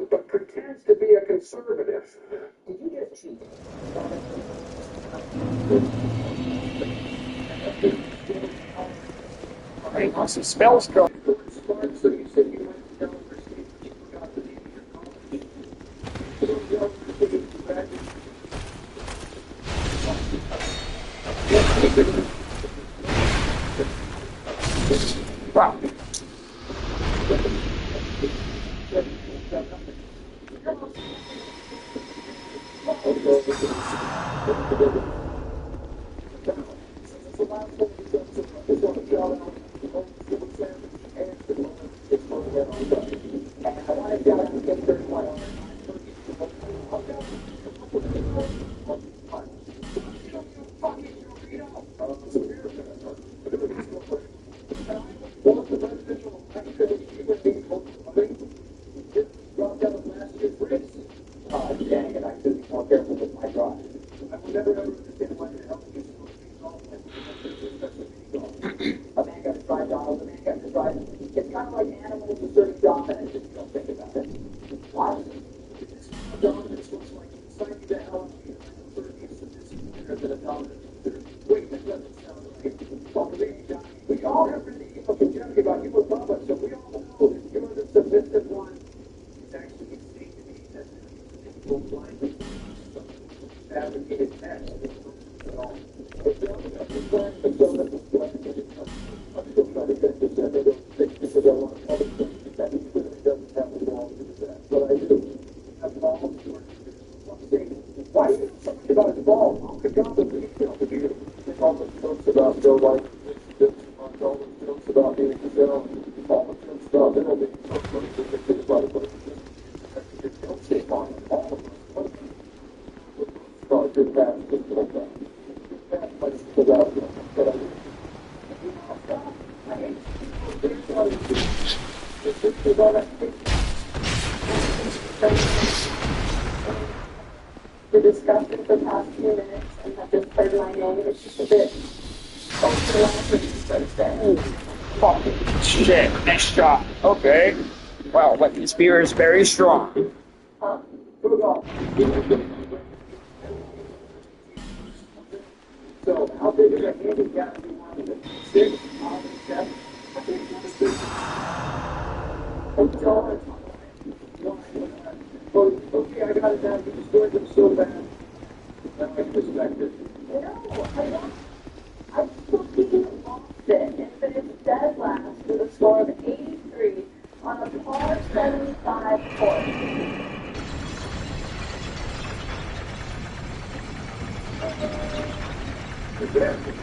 But pretends to be a conservative. Did you just cheat? Hey, what's the spells go? Smart, so you said you went to Delaware State, but you forgot the name of your college. Wow. Dang it, I should be more careful with my drive. I will never ever understand why the hell you a man got to drive Donald, a man got to drive. It's kind of like animals asserting dominance if you don't think about it. Why? Dominance looks like psyche the hell wait, that doesn't sound right. Well, believe me, Johnny, we all have been the evil Jimmy about you above us, so we all know that you're the submissive one. It's actually insane to me that people blindly fabricated text at all. It's the only thing that's going to show that it's blinded. I'm still trying to get this and they don't think because I want to publish it. That he clearly doesn't have the balls to do that. But I do. Have balls to why do you know so much about his balls? Oh, good God, the detail to you. All the jokes about Bill White, all the jokes about being Giselle, all the jokes about Bill being so close to the kids by the way. Don't stay on all of us. Start good bad, just like that. Bad place without them. But I hate the discussion for the past few minutes and have just heard my name. It's just a bit overwhelming, so to say. Fucking shit. Nice shot. Okay. Well, but the spear is very strong. Huh? So, how big is a handicap do you want to be? 6, pound, 7? I think it's 6. Oh, God. Well, okay, I got it down. You destroyed them so bad. Now I respect it. No, I don't. I still keep lost it. Infinite dead last with a score of 83 on a par 75 course. Exactly.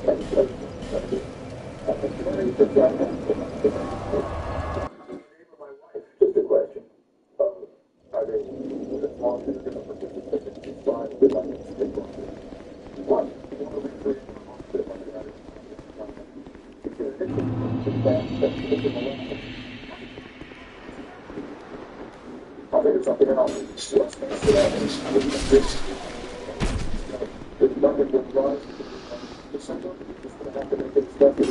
Just a question. Are they as long as they're going to participate in these lives, they'd like to stick on it? What? You want to recreate the monster of that? Because it's I think it's something else. Let's face it, the bucket with rise to someone is going to have to make it stuff in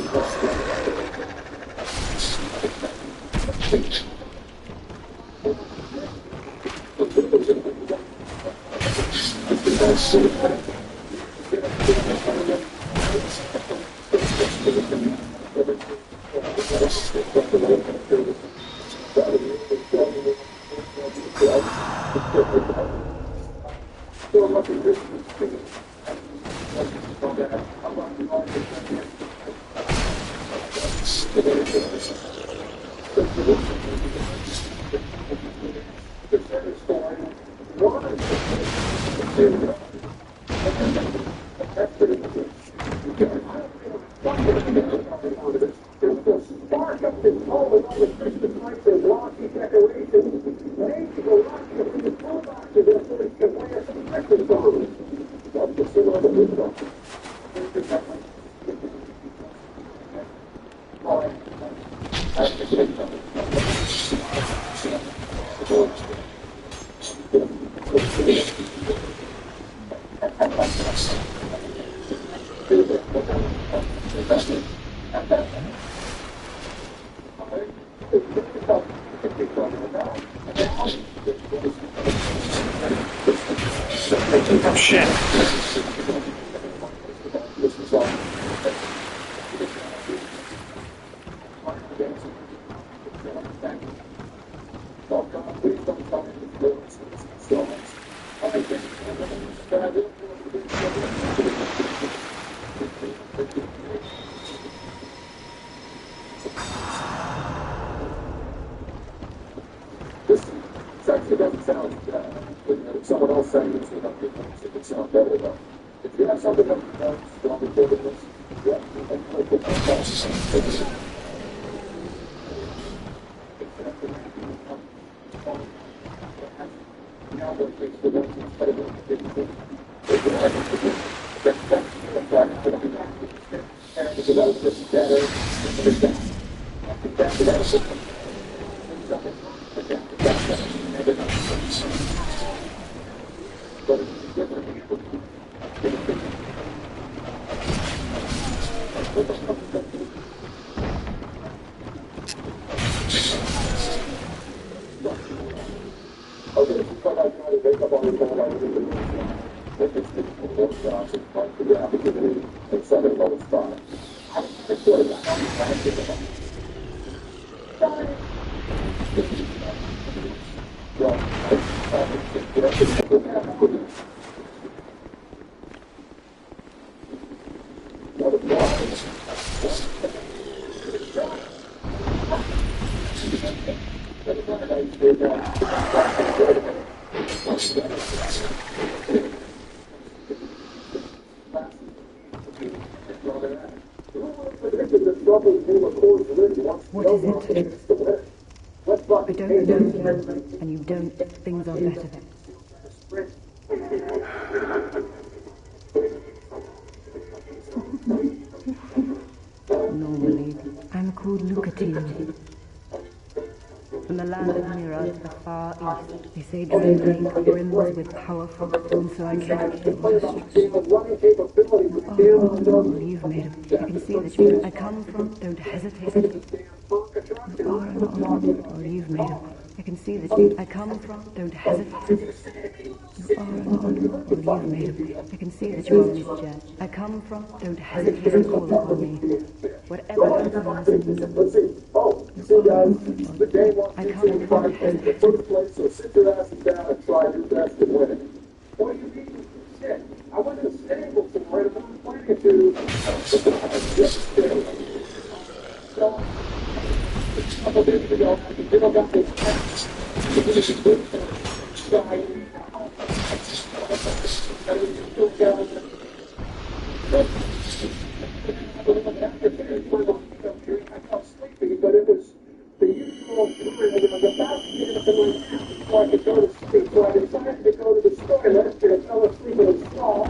Oh shit. This actually doesn't sound if someone else sang this, it would sound better though. If you have something that strongly favored this, yeah, I put my thoughts. Now that makes the ones incredible. It's about this better. What is it? I don't know, and you don't. Things are better. Normally, I'm called Lucatine. From the land of Mira to the far east, they say Drain Lake brims with powerful, and so I can't take all you've made of me. I can see that you I come from, don't hesitate. You are an honor, all you've made of me. I can see that you I come from, don't hesitate. You are an honor, all you've made of me. I can see that you are Miss Jen. I come from, don't hesitate to call upon me. Whatever happens, Let's see. Oh, you see, guys, the game wants I you come to find in first place, so sit your asses down and try your best to win it. What do you mean? Shit. I went to the stable for right about playing to. So, a couple days ago, you know, got this guy. I felt sleepy, but it was the usual time. And I was about to get into my nap before I could go to sleep. So I decided to go to the toilet and I fell asleep in a stall.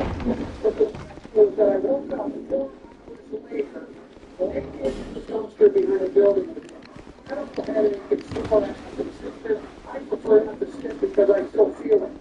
But the fact was that I woke up 4 hours later, laying in the dumpster behind a building. I don't know how to control that. I prefer not to sit because I still feel it.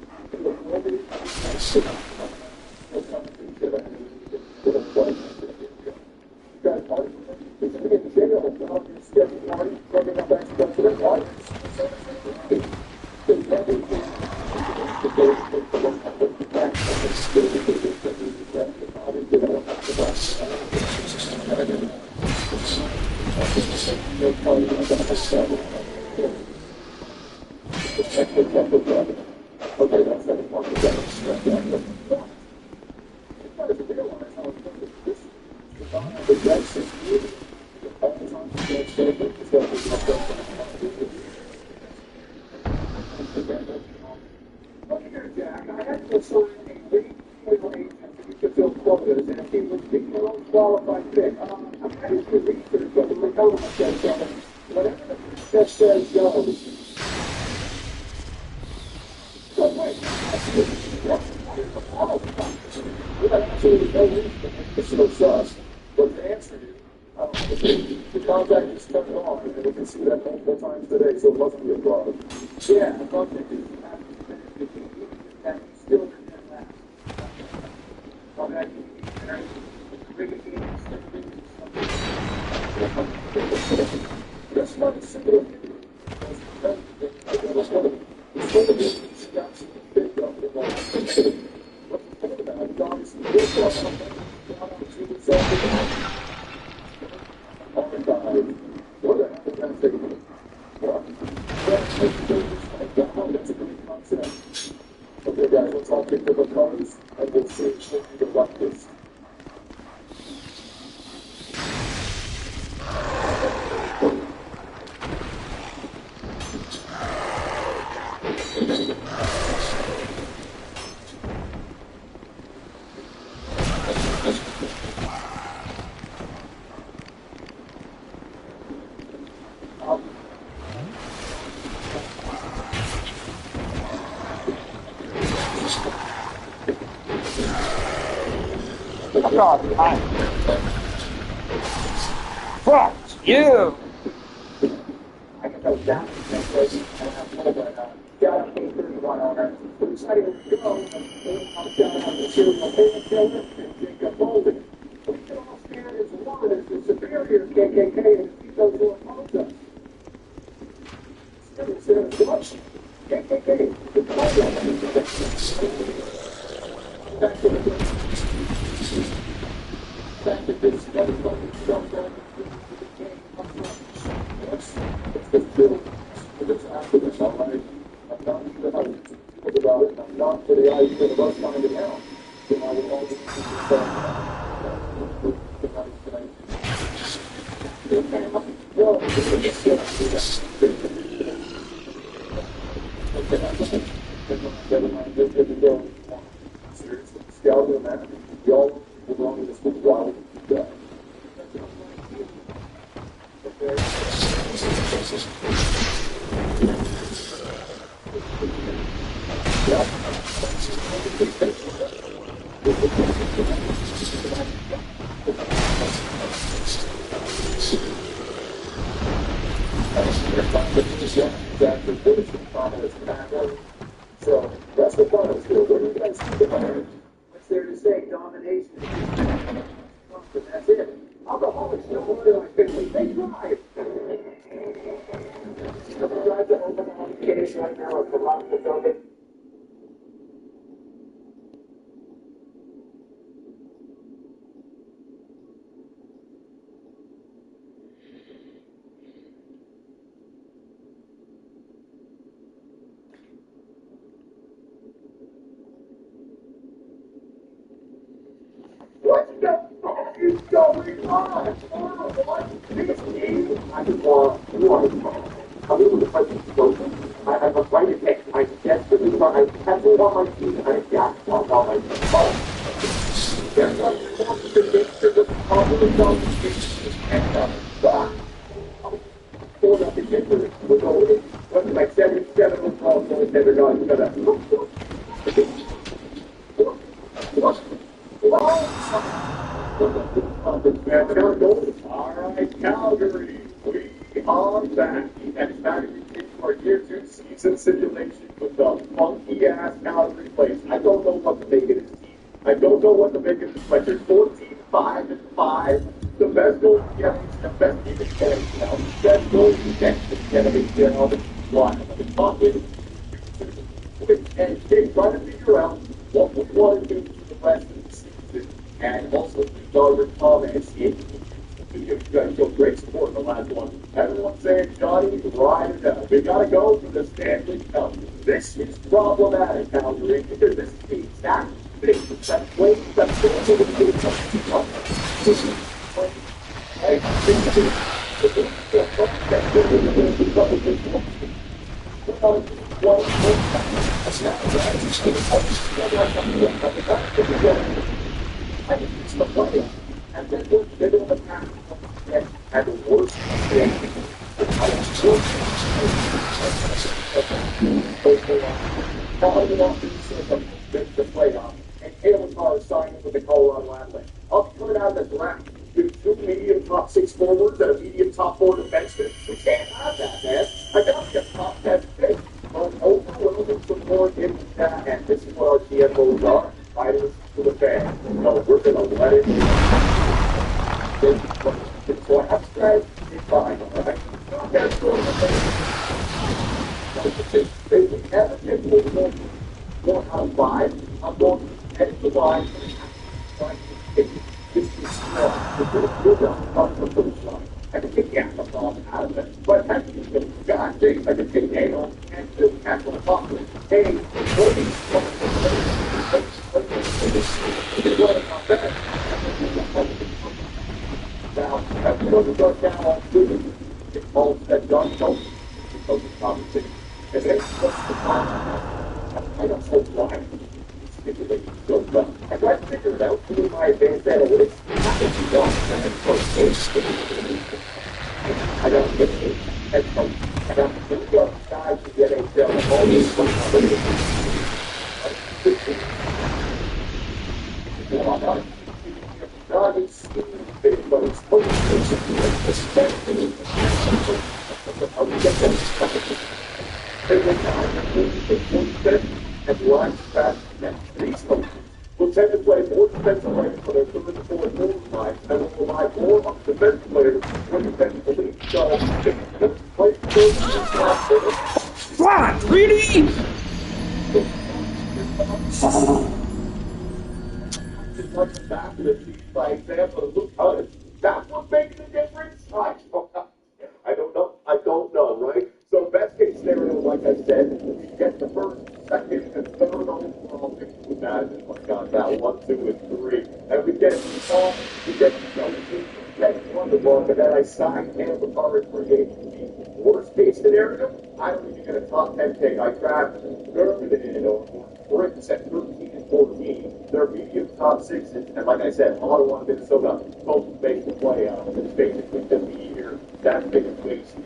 Fuck you! I can go down to the place and have a little bit of got a 31 owner. We decided to go and I'm down on the serial killer and Jacob Bolden. We can all stand as one as the superior KKK and defeat those who oppose us. Instead of much KKK, the back to this motherfucking stuff it's built for this after this, all right? I'm not sure how to think about it. I'm not for the idea of us finding out. Then I will always seriously, scouting on that. Y'all belong to this wild guy. So that's what I was doing. What do you guys think about it? What's there to say? Domination. That's it. Alcoholics don't work like family. They drive. Drive to open on case right now at the lock the building. What the fuck is going on? What? This is I just want I'm able to fight explosion. I have a fight effect. I desperately want I have it on my feet. I got on my phone. There's no force to get to the Probably don't and for nothing different. We're going what's like 77 calls for never gone to that. Alright, Calgary, we are back. And it's back for our year 2 season simulation with the funky ass Calgary place. I don't know what to make of this team. I don't know what to make of this place. There's 14, 5, and 5. The best goal yeah, the best team is getting down. The best goal defense is getting down. One. The fucking and they try to figure out what we want to do for the rest of the season. And also leave all your comments in. You guys show great support in the last one. Everyone's saying, Johnny, ride it out. We gotta go for the Stanley Cup. This is problematic, Calgary, because this is the exact thing that's waiting that's going to be the cup. It's the play. And then they're going to pass and the worst thing the playoff, and Caleb Carr signing with the Colorado Avalanche. Up coming out of the draft with 2 medium top 6 forwards and a medium top 4 defenseman. We can't have that, man. I got to get top 10 pick. Overwhelming support in that, and this is what our CFOs are. Fighters to the fans. No, we're going to let it it's what I'm saying. It's fine, all right? That's good. If we have a 1 out of 5, I'm going to head to the line. It's small. It's good on the finish line. I can take the apple ball out of it. But I can take God dang, I can take Halo and still catch on the top of it. Hey, what is now, everyone who goes down on shooting, it's all said done, don't because it's conversation. And then what's the time? I don't know why. It's so well. I tried to figure it out through my advanced analytics. If you don't, then it's so I don't get it. And so, I got 2 young guys to get a all these not stupid, but it's and line fast next to these folks will tend to play more defensive players for their movement forward forward lines and will provide more of defensive players when defensively so play What? Really? Like back to the team by example of Luke Hunt. That's what makes the difference? I don't know, right? So best case scenario, like I said, we get the first, second, and third overall pick with that. Oh my God, that 1, 2, and 3. And we get all, we get wonderful, and then I sign Caleb Carr for free agency. Worst case scenario, I don't even get a top 10 pick. I draft German or Brits at 13 and 14. They're medium top 6s, and like I said, Ottawa and Minnesota both make the playoffs. It's basically the year. That's big and waste.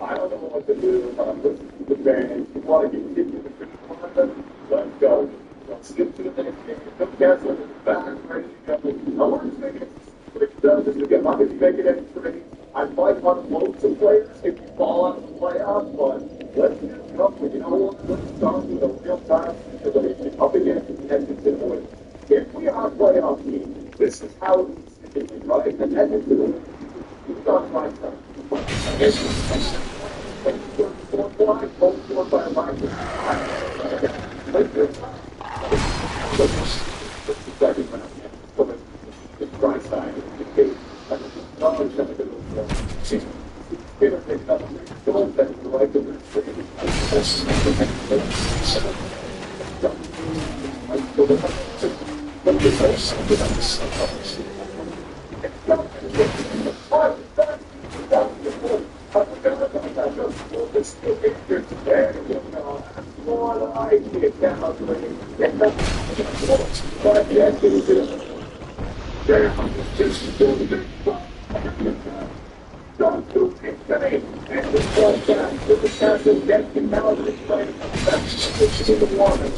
I don't know what to do. Listen to the fans. You want to get into the free let's go. Let's skip to the next game. Come Kessler in the back, ready to go. Now, we're just making switch down just to get my making any trades. I might unload some players if you fall out of the playoffs, but let's just come with, you know what? Let's start with a real-time situation up against Edmonton Oilers. If we are a playoff team, this is how it needs to be, right? And Edmonton Oilers, we've got my time. Don't do it to me! And the podcast with the castle death and melody playing to the water.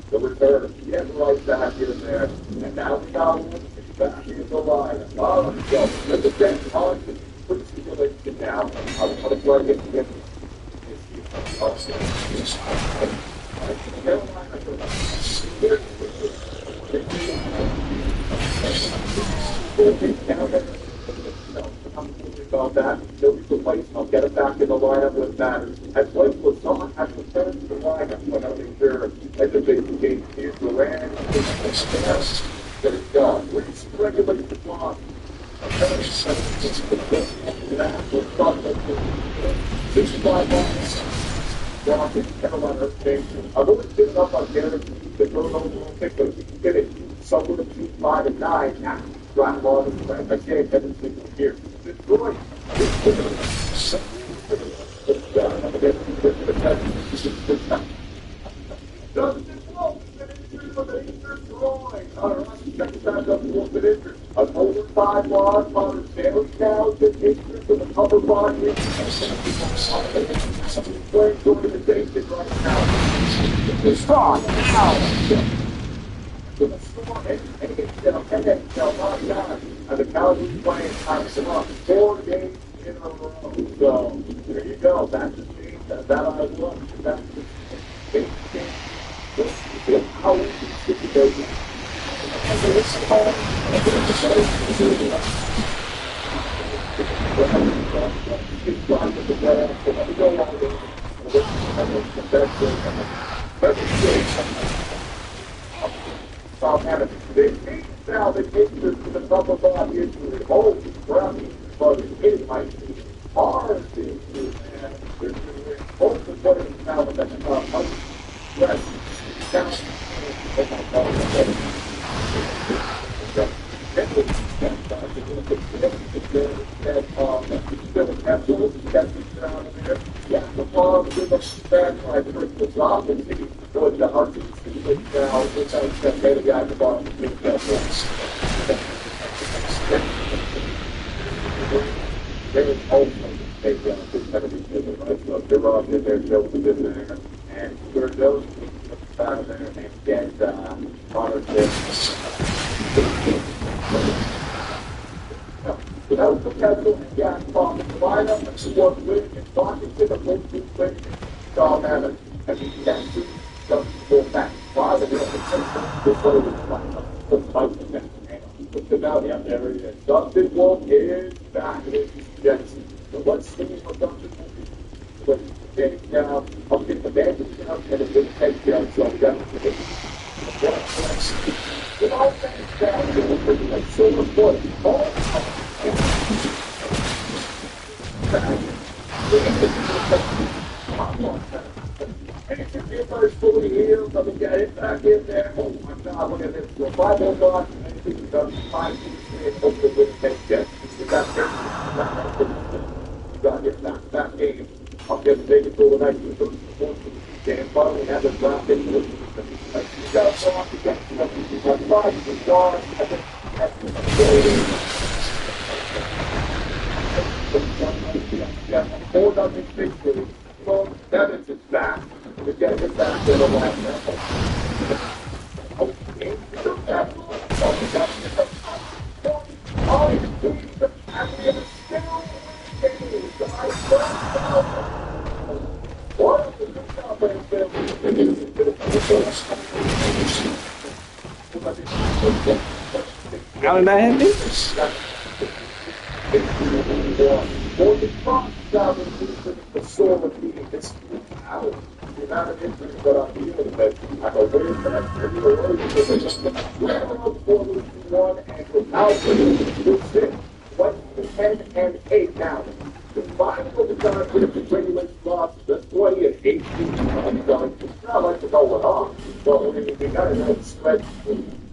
The return, get right back in there, and now we got back in the line. Oh, go. Let the bench on to put simulation now. I want to try to get this. About that, he'll be replaced. I'll get it back in the lineup with that. As Blake was on, I returned to the lineup when I was there at the big game. Here's the land. That it's gone. Please regulate the clock. 65 miles. Down in Carolina Station. I've always been up on guaranteed the girl will pick but if you can get it somewhere between 5 and 9 now. Drive on the track. I can't get it here. Detroit. An over 5 laws on Sandwich Cows and interest in the upper body. Playing organization right now. It's strong now. With a strong NHL, NHL, my God. And the Cowboys playing time up 4 games in a row. So there you go. That's the game that I love. That's the game. How we can situation. Southampton. They need now the cases to the upper body injury. Holy crap, but it might be hard to do, man. They're doing both of what is now with that rest. And we're those out of there and get without the petrol and gas pump, the lineup and support winning and Washington of both two winning Tom Hammond and the Kansas just go back. While the there it is. Dustin Wolf is back in Jensen. So let's see what Dustin Wolf is. But getting down, I'll get the bandage down and a big head down, so I've got to get with all things down, you're pretty like silver foot. And if your paper is fully healed, let me get it back in there. Oh my God, look at this. The 5 more blocks, and anything you done 5 feet, hopefully with the jet. You got it. That game. I'll get take it to the next one. And finally have it dropped into the you got to go off the get. You got 5 yards. Yeah, 4-0 victory. Well, that is it. back. Just gotta get back to the left now. Okay. All you need to have is still games. I what? How did that hit me? Or the cross down the soul of being this out. The amount of injuries that I'm dealing with, I'm aware that every word is just one and without it's it. 10 and 8 now. Combined with the time with the regulation losses, that's 20 and 18. It's not like it's going on. So we got to know the spread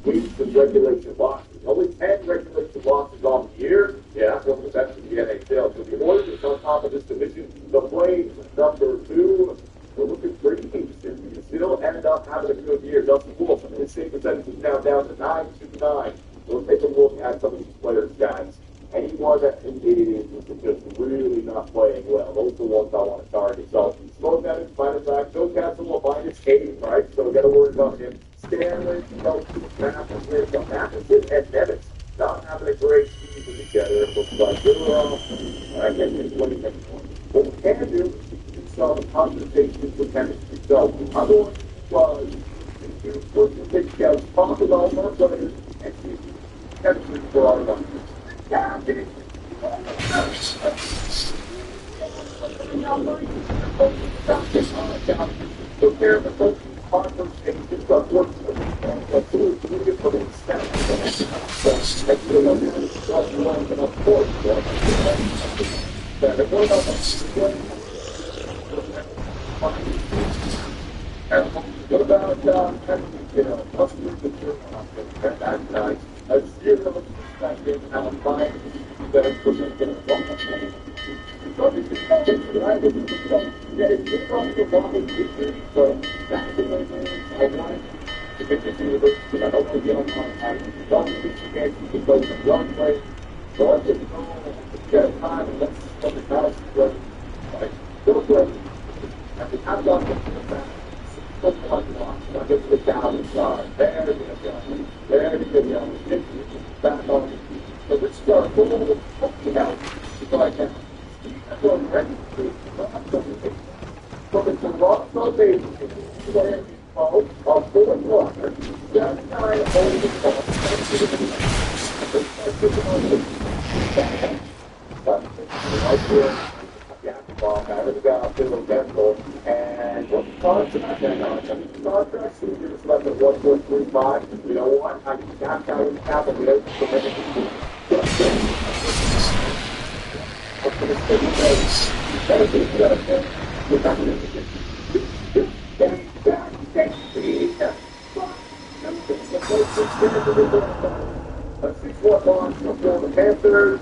weeks of regulation losses. Only 10 regulation losses on the year. Yeah, that's what was actually the NHL. So the Oilers on top of this division, the Flames number 2. We're looking pretty decent. We still end up having a good year. Dustin Wolf, his save percentage is now down to 9.29. We'll take a look at some of these players, guys. Anyone that is just really not playing well, those are the ones I want to target. So, slow down in minus back. Phil Castle -8, right? So, we got to worry about him. Stanley, Matheson, and Nevitz not having a great season together. It looks like they're I can't think what he thinks. What we can do is some conversations with chemistry. So, I'm going to put the big scouts, talk about our players, and see chemistry for our numbers. Took care of the first conversations of work what about customers that that's nice. A zero perspective and I'm buying that is presented as one thing. So this is something that I would do. Yeah, it's just on the wrong picture. So that's the way I want to continue this because I don't want to get on time. Don't think you can go to the wrong place. So I just get time and let's let the house go. Right? Go play. And we have got to the back. Let's talk about it. I'll get to the down inside. There we go. There we go. Back on it. So let's start. Fucking out. So I can. So ready to from the Toronto Basin, playing of 4 water, 79 over the top. Right there. Yeah, ball out of the guy, Phil Dental, and what's the contract? The contract is left at 1.35. You know what? I can tap out in capital. Let's see what launch from the Panthers.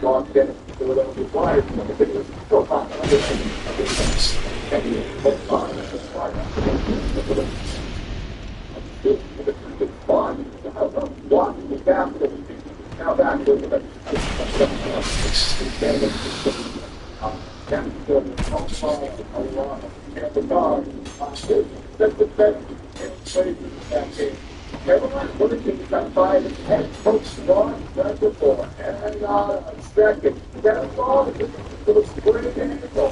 Launch Dennis Philadelphia Flyers. So hot. Washington Capitals. Now back to the Carolina Hurricanes got 5 and head coach Ron Before and a second. That ball is for the spring and the whole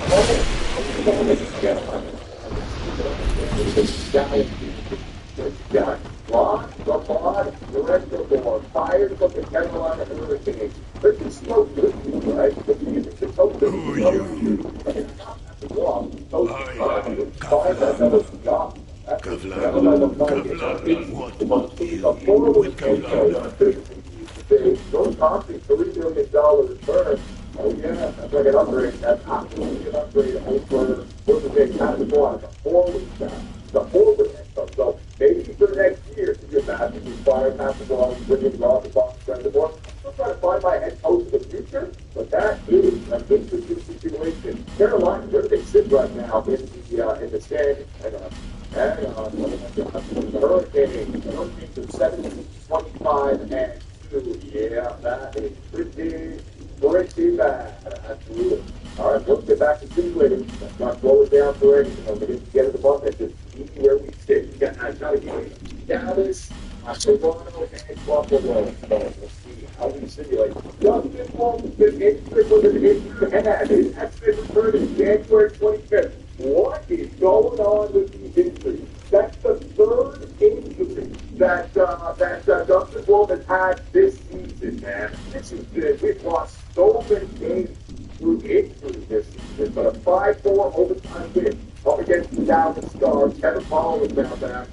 Ron Lamont, director for Fires of the Carolina Hurricanes. This is so good, right? The music is so good. Who are you? Kevlar, what about you with Kevlar? Those costing $3 million return. Oh yeah, that's like an upgrade. That's absolutely an upgrade over what the big category on the forward staff. The forward stuff. So maybe for next year, if you're imagine you fire Patrick Wallace, bringing off the box, trying to work. I'm trying to find my head coach in the future, but that is an interesting situation. Carolina, where do they sit right now in the standings? Hang on. The Hurricanes are 7-25 and 2. Yeah, that is pretty bad. Absolutely. All right, let's get back to situating. Let's not slow it down for anything. We didn't get to the button. That's just easy where we sit. We got another game. Dallas, Toronto, and Buffalo. So let's see how we simulate. Justin Walton's been injured with an injured head. That's been returned in January 25th. What is going on with these injuries? That's the third injury that Justin Walton had this season, man. This is good. We've lost so many games through injury this season, but a 5-4 overtime win up against the Dallas Stars. Kevin Paul was now back.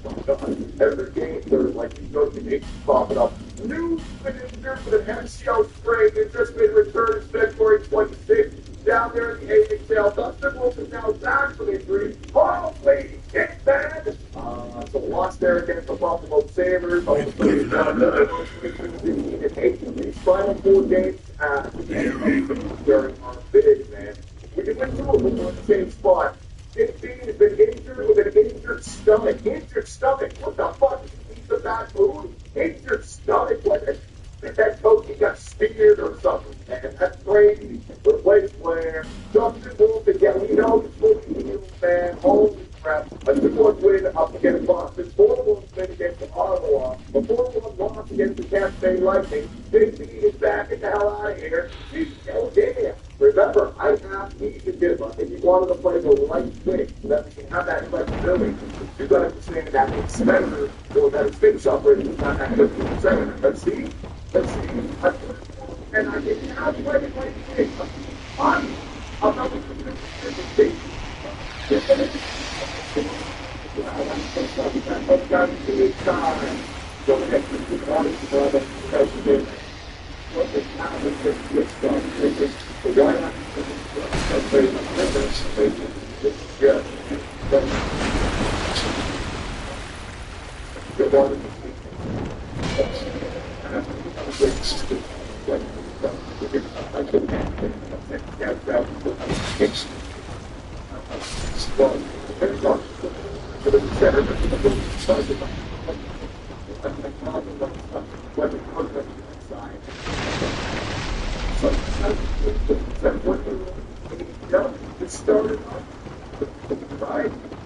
Every game, there's like these notifications popping up. News been injured with an MCL sprain. It's just been returned February 26th down there in the AHL. Dustin Wilson now back from injury. Holy shit, man! So lost there against the Buffalo Sabres. These final 4 games during our bid, man. We can win 2 of them in the same spot. 15 has been injured with an injured stomach. Injured stomach. What the fuck? He eats the bad food? Injured stomach. What? That coach, he got speared or something, man. That's crazy. Replace player. Justin Wilson, yeah, we know he's fully healed, man. Holy crap. A 2-1 win up against Boston. 4-1 win against Ottawa. A 4-1 loss against the Tampa Bay Lightning. JC is back in the hell out of here. Oh, damn. Remember, I have need to give up. If you wanted to play the right way, so that we can have that flexibility, you've got to understand that the expenditure or that expense operating is not at 50%. Let's see. And I didn't have to play the right way. I'm not going to do this.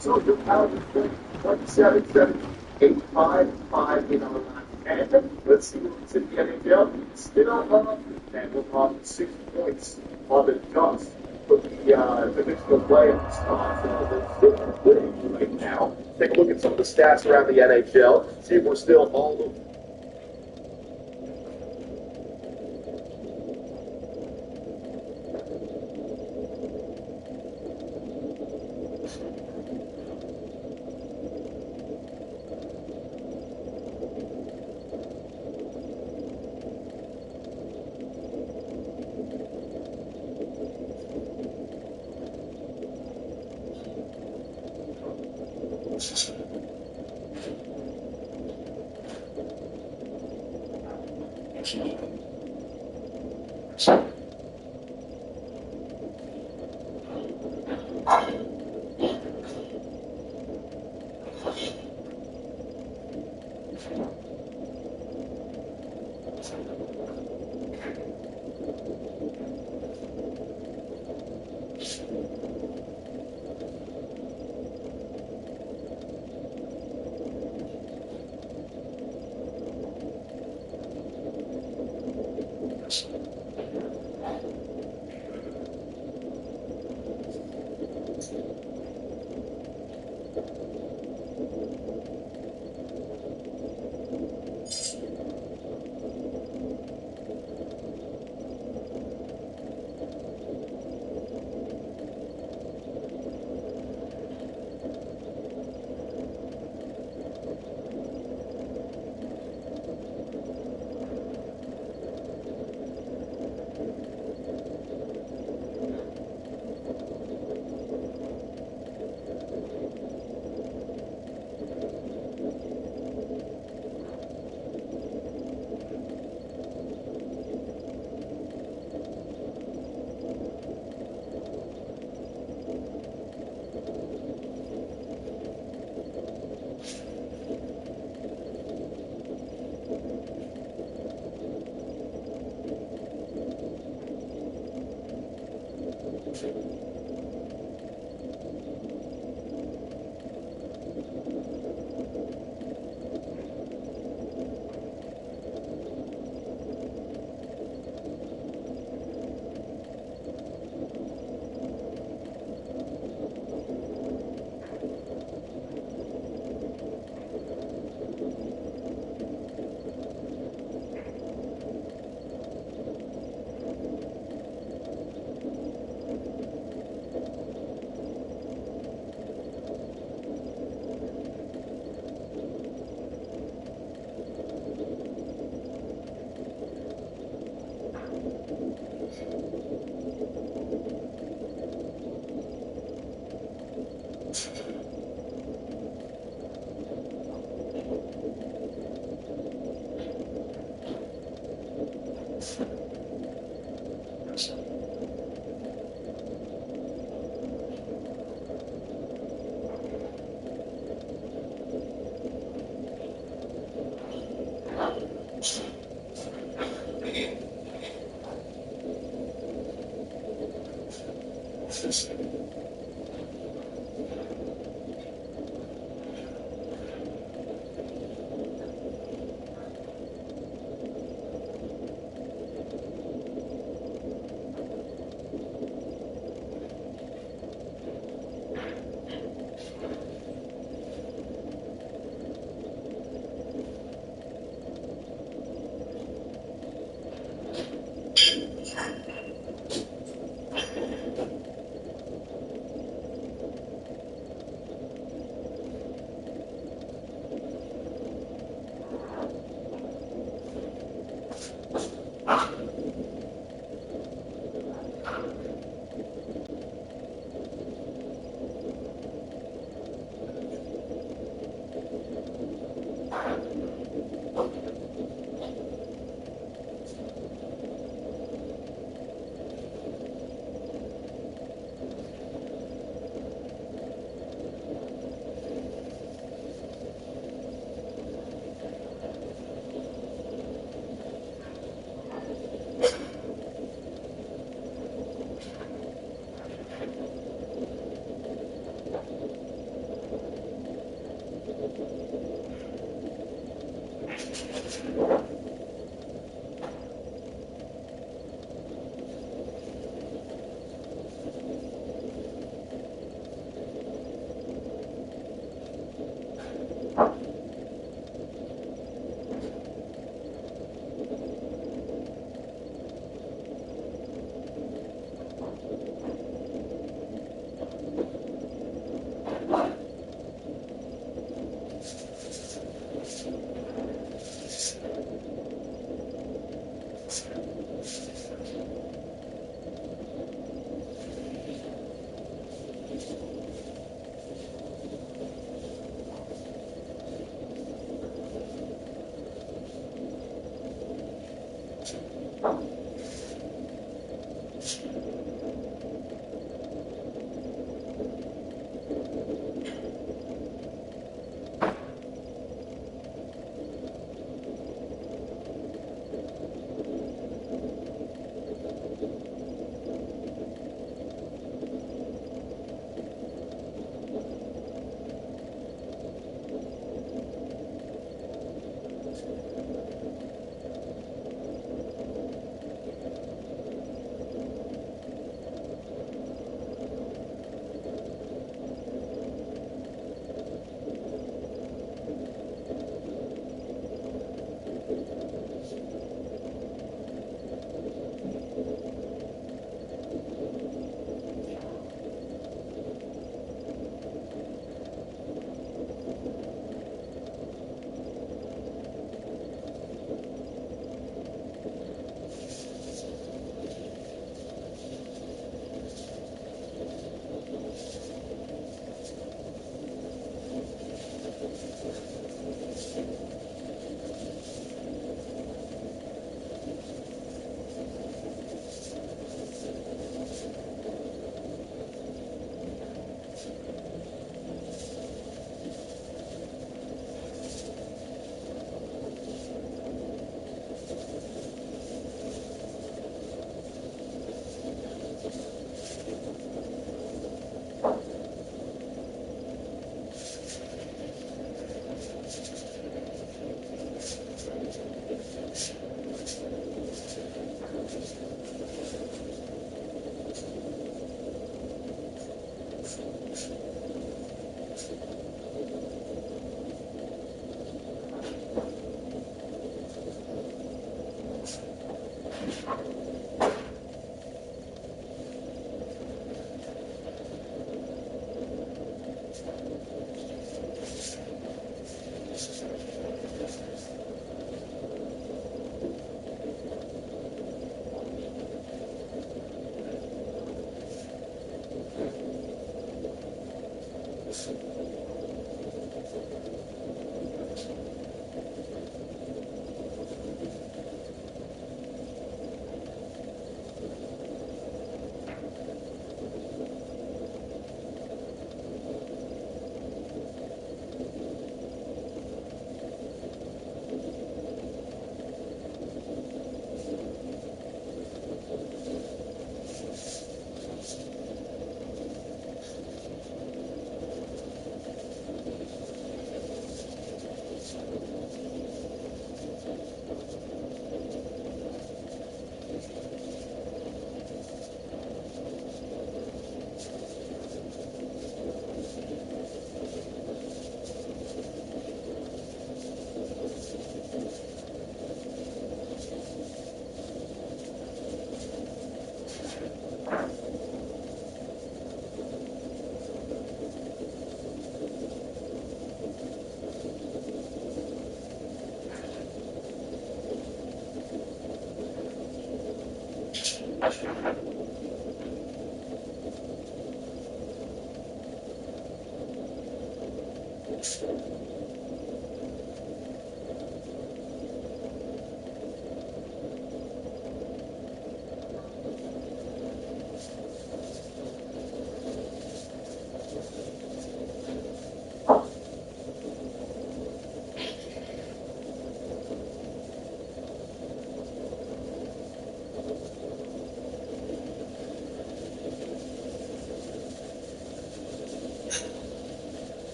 So you're out of 1-7-7-8-5-5 in our last 10. Let's see what's in the NHL. Still up, and we're on 6 points on the dust for the divisional playoffs. So we're still winning right now. Take a look at some of the stats around the NHL. See if we're still all over.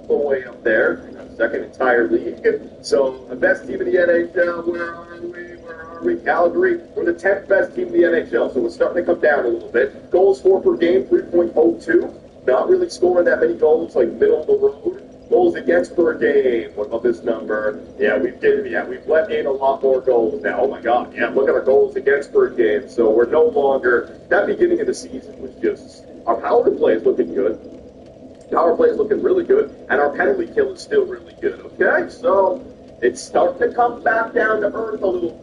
Way up there, second entire league. So the best team in the NHL, where are we? Where are we? Calgary. We're the 10th best team in the NHL, so we're starting to come down a little bit. Goals for per game, 3.02. Not really scoring that many goals, like middle of the road. Goals against per game. What about this number? Yeah, we've let in a lot more goals now. Oh my God, yeah, look at our goals against per game. So we're no longer, that beginning of the season was just, our power play is looking good. Power play is looking really good, and our penalty kill is still really good, okay? So it's starting to come back down to earth a little.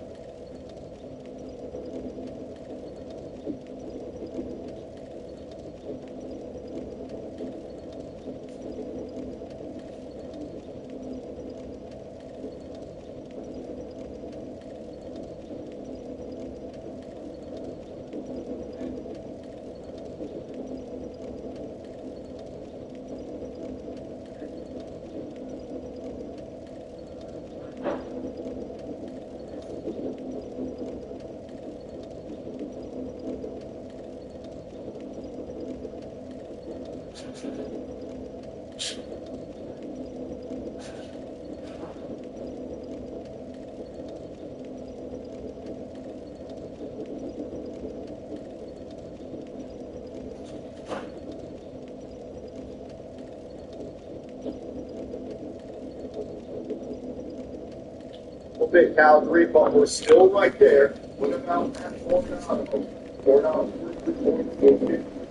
Big Calgary, but we're still right there. What about Coronado? Coronado,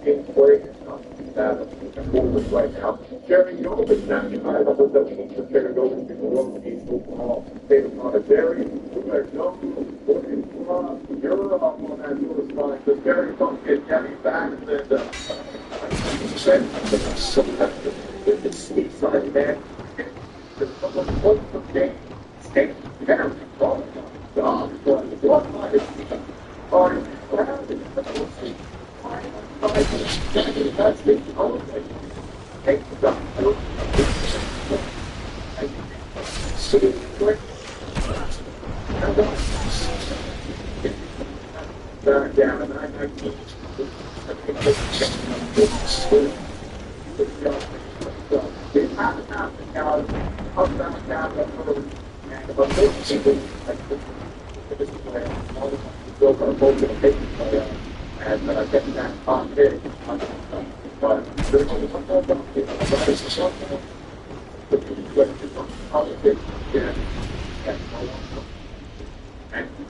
game played. It's not too bad. Forward right now. Jerry Yeoman, 99 of the W for Jerry Yeoman, below the overall. David Montezeri, there's no you're up on that Lewis line. The Jerry don't get Jimmy back and then the sweet side, man. What's the game? Take care of God. What that's the only thing. Take the see quick. Back down and I getting that on hit.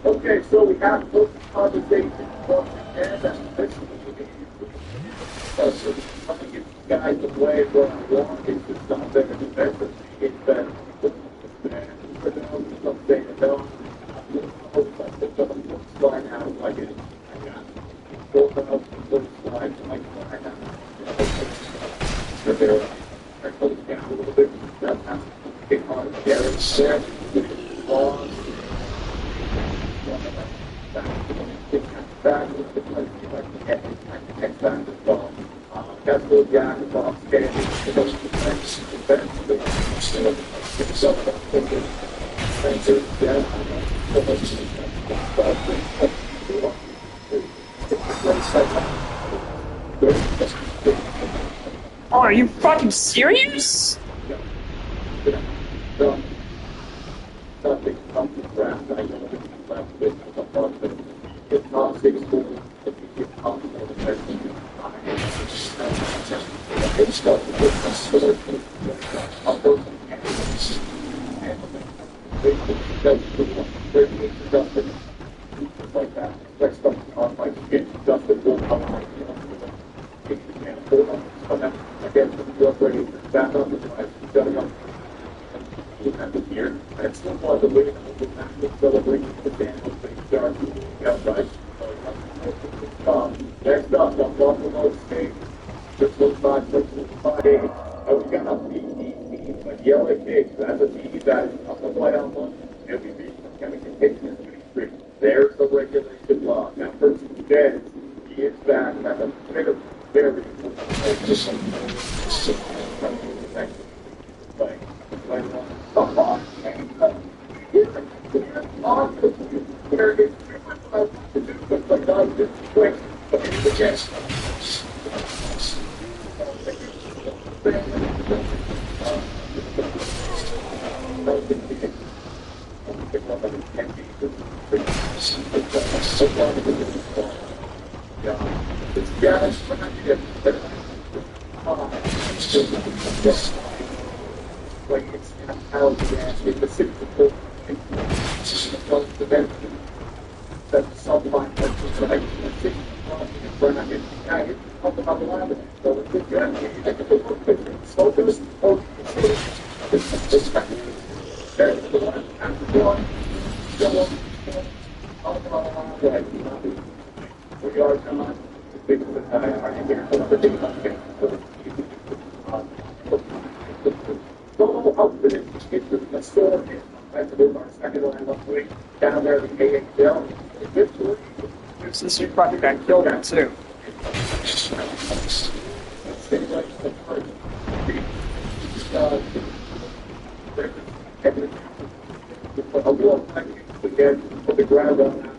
Okay, so we have those conversations once again. That's I'm going to get you guys away from one into something and eventually it's better. Something that don't slide out like it. Go out, slide like that. There, I close down a little bit. That's how get on there and set. On. Back with the place you like to get back the ball. That's the guy who's off standing. The most defense. Oh, are you fucking serious? Something comes to ground. I know it's left with a bunch of it's not 6 if you get confident. like that. Like stuff on like Dustin will come on, you can't afford them. So then again, you upgrade back up the price, setting up the year, and it's still one of the way to massive celebration for Daniel Big outside. Next up, the Buffalo State, 615, 658. We got the Yellow Cake. That's a team that is up the playoff one. MVP, and we can take this winning streak. There's the regulation law. Now, first, Jed, he is back. That's a very, very This year probably got killed him too. Put the ground on that.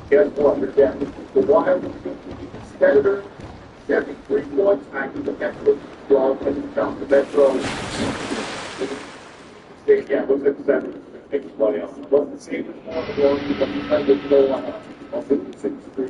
There's a lot right there. The Wild Senator, 73 points. I think the Metro strong and down the Metro. Yeah, it was at 7. Make the playoffs. It wasn't the same as more the Warriors, but the kind of no one else. Also, the 6-3,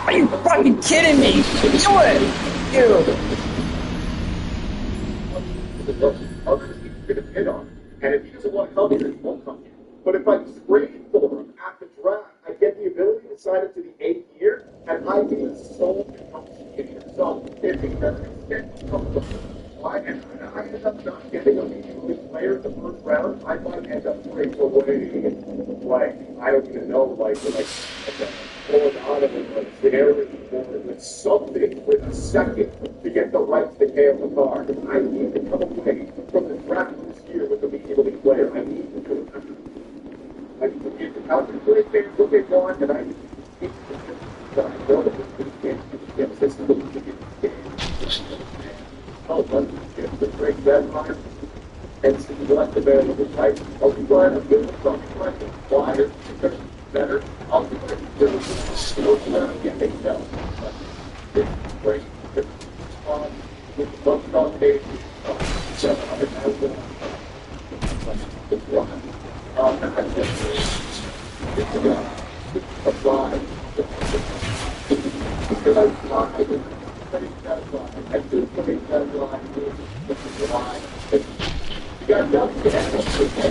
Are you fucking kidding me? Do it! Dude. Hit on. And if he doesn't want to come here, he won't come here. But if I trade for him at the draft, I get the ability to sign it to the 8th year, and I be the sole negotiator. So if he doesn't extend why? And I end up not getting a meaningful player in the first round, I might end up trading away, like, I don't even know, like Donovan, like Darren, or like something with a second to get the rights to Kale McCarr. I need to come away from the draft this year with a meaningful player. I need to do it. I need to get the out of the fans look at one, and I need to know that this can't system. Oh, but it's the great deadline. and see what the variable type. I'll be glad to give a question. Why is it better? I'll be glad to give a still get a cell. It's great. With the book on page 700,000. It's one. It's a apply. Because I fly, I do that line. I do that line. This is the line. You got nothing to add.